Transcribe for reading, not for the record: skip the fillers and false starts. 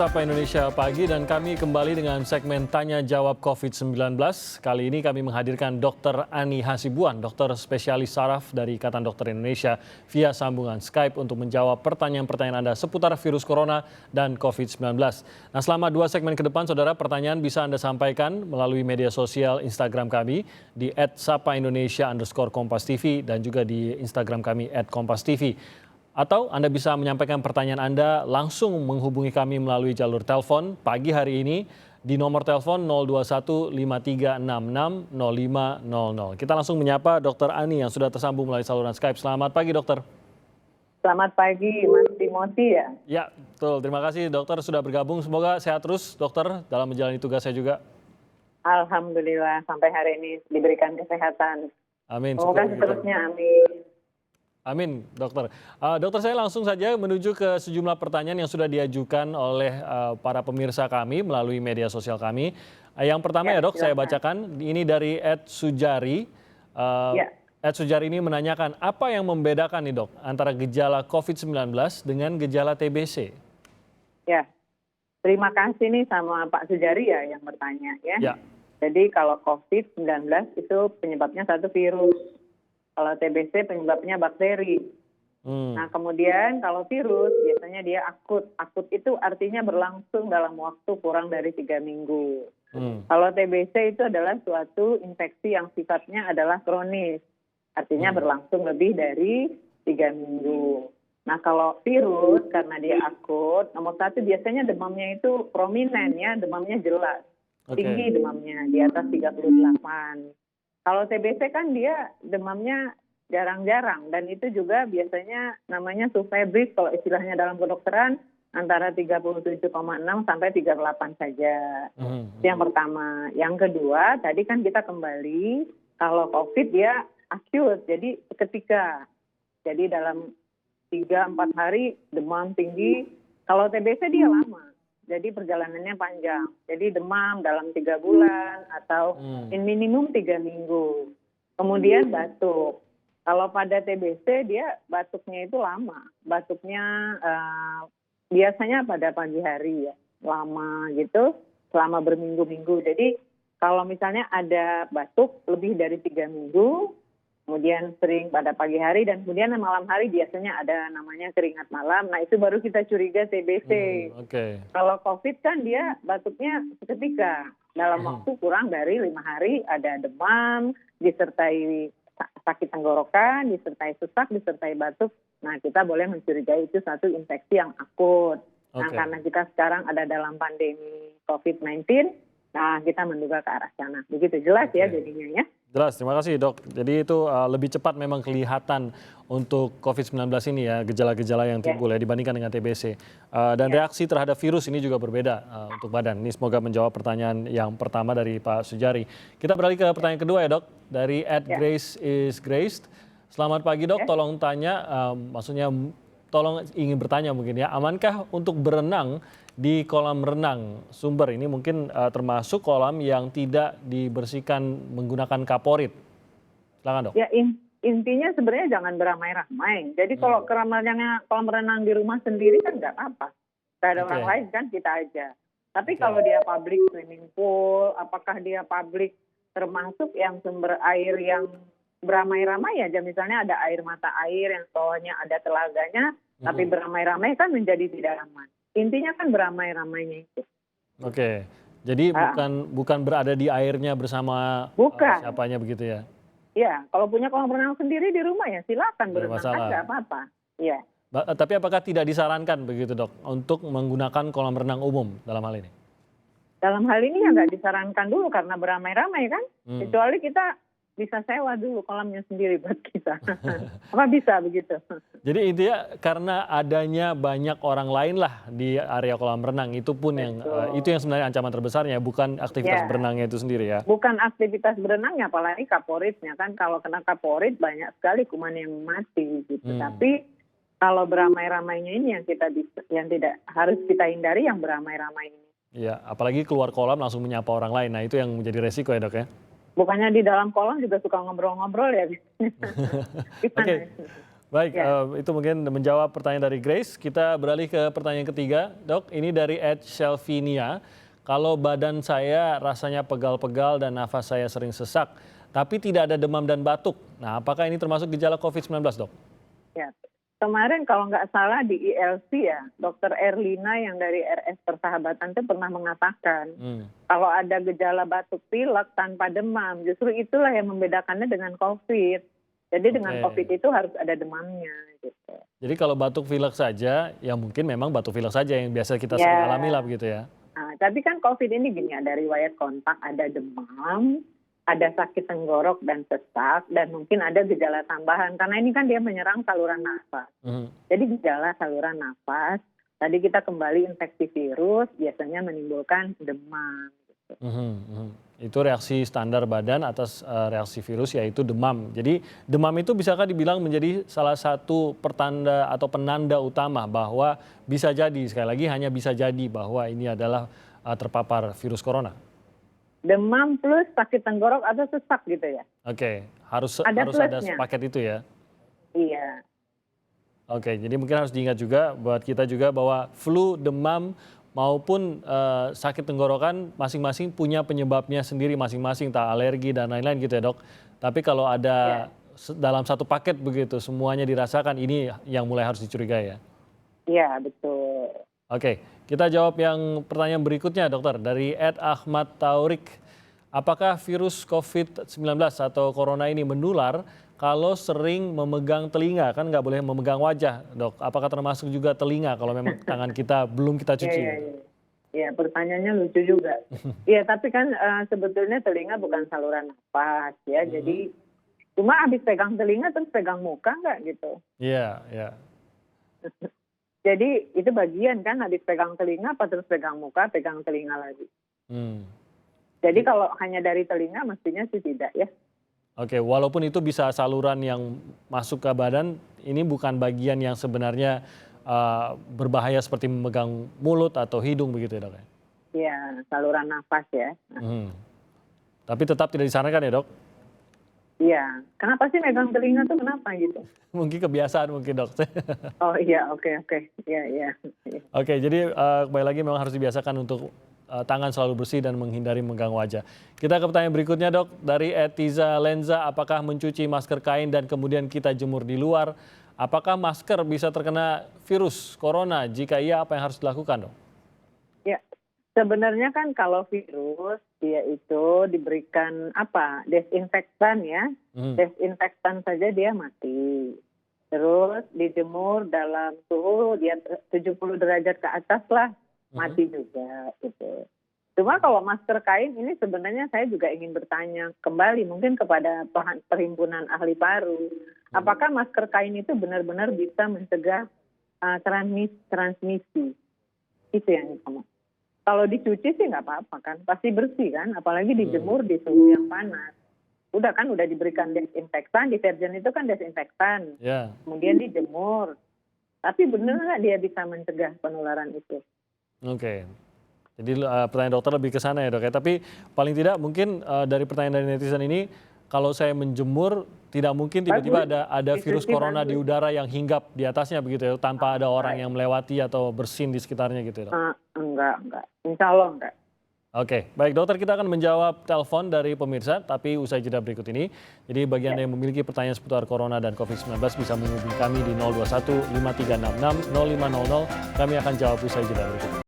Sapa Indonesia Pagi dan kami kembali dengan segmen Tanya Jawab COVID-19. Kali ini kami menghadirkan Dr. Ani Hasibuan, dokter spesialis saraf dari Ikatan Dokter Indonesia via sambungan Skype untuk menjawab pertanyaan-pertanyaan Anda seputar virus corona dan COVID-19. Nah, selama 2 segmen ke depan, saudara, pertanyaan bisa Anda sampaikan melalui media sosial Instagram kami di @sapaindonesia_kompastv dan juga di Instagram kami @kompastv. Atau Anda bisa menyampaikan pertanyaan Anda langsung menghubungi kami melalui jalur telepon pagi hari ini di nomor telepon 021 5366 0500. Kita langsung menyapa Dr. Ani yang sudah tersambung melalui saluran Skype. Selamat pagi, Dokter. Selamat pagi, Mas Timothy ya. Ya, betul. Terima kasih, Dokter, sudah bergabung. Semoga sehat terus, Dokter, dalam menjalani tugasnya juga. Alhamdulillah, sampai hari ini diberikan kesehatan. Amin. Semoga seterusnya, amin. Amin, Dokter. Dokter, saya langsung saja menuju ke sejumlah pertanyaan yang sudah diajukan oleh para pemirsa kami melalui media sosial kami. Yang pertama ya, Dok, saya bacakan. Ini dari @sujari. @sujari ini menanyakan, apa yang membedakan nih, Dok, antara gejala COVID-19 dengan gejala TBC? Ya, terima kasih nih sama Pak Sujari ya yang bertanya ya. Ya. Jadi kalau COVID-19 itu penyebabnya satu virus. Kalau TBC penyebabnya bakteri. Nah kemudian kalau virus biasanya dia akut. Akut itu artinya berlangsung dalam waktu kurang dari 3 minggu. Kalau TBC itu adalah suatu infeksi yang sifatnya adalah kronis. Artinya berlangsung lebih dari 3 minggu. Nah kalau virus karena dia akut, nomor 1 biasanya demamnya itu prominent ya, demamnya jelas. Tinggi demamnya di atas 38. Kalau TBC kan dia demamnya jarang-jarang dan itu juga biasanya namanya subfebris kalau istilahnya dalam kedokteran antara 37,6 sampai 38 saja. Yang pertama. Yang kedua, tadi kan kita kembali kalau COVID dia acute, jadi seketika. Jadi dalam 3-4 hari demam tinggi, kalau TBC dia lama. Jadi perjalanannya panjang. Jadi demam dalam 3 bulan atau minimum 3 minggu. Kemudian batuk. Kalau pada TBC dia batuknya itu lama. Batuknya biasanya pada pagi hari ya. Lama gitu selama berminggu-minggu. Jadi kalau misalnya ada batuk lebih dari 3 minggu, kemudian sering pada pagi hari dan kemudian malam hari biasanya ada namanya keringat malam. Nah itu baru kita curiga TBC. Kalau COVID kan dia batuknya seketika. Dalam waktu kurang dari 5 hari ada demam, disertai sakit tenggorokan, disertai sesak, disertai batuk. Nah kita boleh mencurigai itu satu infeksi yang akut. Nah karena kita sekarang ada dalam pandemi COVID-19, nah kita menduga ke arah sana. Begitu jelas ya jadinya ya. Jelas, terima kasih, Dok. Jadi itu lebih cepat memang kelihatan untuk COVID-19 ini ya, gejala-gejala yang timbul ya dibandingkan dengan TBC. Dan reaksi terhadap virus ini juga berbeda untuk badan. Ini semoga menjawab pertanyaan yang pertama dari Pak Sujari. Kita beralih ke pertanyaan kedua ya, Dok. Dari @graceisgraced. Selamat pagi, Dok. Tolong tanya, maksudnya tolong ingin bertanya mungkin ya, amankah untuk berenang di kolam renang sumber ini mungkin termasuk kolam yang tidak dibersihkan menggunakan kaporit? Silakan, Dok. Ya intinya sebenarnya jangan beramai-ramai. Jadi kalau kolam renang di rumah sendiri kan nggak apa-apa. Nggak ada orang lain kan, kita aja. Tapi kalau dia public swimming pool, apakah dia public termasuk yang sumber air yang beramai-ramai aja, misalnya ada air mata air yang bawahnya ada telaganya, tapi beramai-ramai kan menjadi tidak aman. Intinya kan beramai-ramainya itu. Jadi bukan berada di airnya bersama siapanya begitu ya? Iya, kalau punya kolam renang sendiri di rumah ya silakan berenang kan nggak apa-apa. Iya. Tapi apakah tidak disarankan begitu, Dok, untuk menggunakan kolam renang umum dalam hal ini? Dalam hal ini ya nggak disarankan dulu karena beramai-ramai kan. Kecuali kita bisa sewa dulu kolamnya sendiri buat kita. Apa bisa begitu? Jadi intinya karena adanya banyak orang lain lah di area kolam renang, itu pun yang itu yang sebenarnya ancaman terbesarnya, bukan aktivitas berenangnya itu sendiri ya? Bukan aktivitas berenangnya, apalagi kaporitnya kan. Kalau kena kaporit banyak sekali kuman yang mati gitu. Tapi kalau beramai-ramainya ini yang tidak harus kita hindari, yang beramai-ramai ini. Iya, apalagi keluar kolam langsung menyapa orang lain. Nah itu yang menjadi resiko ya, Dok ya? Bukannya di dalam kolam juga suka ngobrol-ngobrol ya? Baik, Ya. itu mungkin menjawab pertanyaan dari Grace. Kita beralih ke pertanyaan ketiga, Dok. Ini dari Ed Shelvinia. Kalau badan saya rasanya pegal-pegal dan nafas saya sering sesak, tapi tidak ada demam dan batuk. Nah, apakah ini termasuk gejala COVID-19, Dok? Ya. Kemarin kalau nggak salah di ILC ya, Dokter Erlina yang dari RS Persahabatan itu pernah mengatakan kalau ada gejala batuk pilek tanpa demam, justru itulah yang membedakannya dengan COVID. Jadi dengan COVID itu harus ada demamnya gitu. Jadi kalau batuk pilek saja, ya mungkin memang batuk pilek saja yang biasa kita sering alami lah begitu ya. Nah, tapi kan COVID ini gini, ada riwayat kontak, ada demam, ada sakit tenggorok dan sesak, dan mungkin ada gejala tambahan. Karena ini kan dia menyerang saluran nafas. Jadi gejala saluran nafas, tadi kita kembali infeksi virus, biasanya menimbulkan demam. Gitu. Itu reaksi standar badan atas reaksi virus yaitu demam. Jadi demam itu bisakah dibilang menjadi salah satu pertanda atau penanda utama bahwa bisa jadi, sekali lagi hanya bisa jadi bahwa ini adalah terpapar virus corona? Demam plus sakit tenggorok atau sesak gitu ya? Oke, harus Ada ada plusnya. sepaket itu ya? Iya. Oke, jadi mungkin harus diingat juga buat kita juga bahwa flu, demam, maupun sakit tenggorokan masing-masing punya penyebabnya sendiri masing-masing, tak alergi dan lain-lain gitu ya, Dok. Tapi kalau ada dalam satu paket begitu semuanya dirasakan, ini yang mulai harus dicurigai ya. Iya, betul. Oke, kita jawab yang pertanyaan berikutnya, Dokter, dari Ed Ahmad Taurik. Apakah virus COVID-19 atau corona ini menular kalau sering memegang telinga? Kan nggak boleh memegang wajah, Dok. Apakah termasuk juga telinga kalau memang tangan kita belum kita cuci? Iya, pertanyaannya lucu juga. Iya, tapi kan sebetulnya telinga bukan saluran nafas ya. Jadi cuma habis pegang telinga terus pegang muka nggak gitu. Iya, iya. Jadi itu bagian kan, habis pegang telinga apa terus pegang muka, pegang telinga lagi. Jadi kalau hanya dari telinga mestinya sih tidak ya. Oke, walaupun itu bisa saluran yang masuk ke badan, ini bukan bagian yang sebenarnya berbahaya seperti memegang mulut atau hidung begitu ya, Dok? Iya, saluran nafas ya. Tapi tetap tidak disarankan ya, Dok? Iya, kenapa sih megang telinga tuh kenapa gitu? Mungkin kebiasaan mungkin, Dok. Oh iya, oke. Iya. Oke, jadi kembali lagi memang harus dibiasakan untuk tangan selalu bersih dan menghindari memegang wajah. Kita ke pertanyaan berikutnya, Dok. Dari Etiza Lenza, apakah mencuci masker kain dan kemudian kita jemur di luar, apakah masker bisa terkena virus corona? Jika iya, apa yang harus dilakukan, Dok? Ya, sebenarnya kan kalau virus dia itu diberikan desinfektan ya. Desinfektan saja dia mati. Terus dijemur dalam suhu dia 70 derajat ke atas lah, mati juga gitu. Cuma kalau masker kain ini sebenarnya saya juga ingin bertanya kembali mungkin kepada Perhimpunan Ahli Paru. Apakah masker kain itu benar-benar bisa mencegah transmisi? Itu yang ngomong. Kalau dicuci sih nggak apa-apa kan, pasti bersih kan, apalagi dijemur di suhu yang panas. Udah diberikan desinfektan, deterjen itu kan desinfektan, kemudian dijemur. Tapi benar nggak dia bisa mencegah penularan itu? Oke, jadi pertanyaan dokter lebih ke sana ya, Dok ya. Tapi paling tidak mungkin dari pertanyaan dari netizen ini, kalau saya menjemur tidak mungkin tiba-tiba ada virus corona di udara yang hinggap di atasnya begitu ya, tanpa ada orang yang melewati atau bersin di sekitarnya gitu ya, Dok? Enggak. Insya Allah enggak. Oke, baik dokter, kita akan menjawab telepon dari pemirsa, tapi usai jeda berikut ini. Jadi bagi Anda yang memiliki pertanyaan seputar corona dan COVID-19 bisa menghubungi kami di 021 5366 0500. Kami akan jawab usai jeda berikut ini.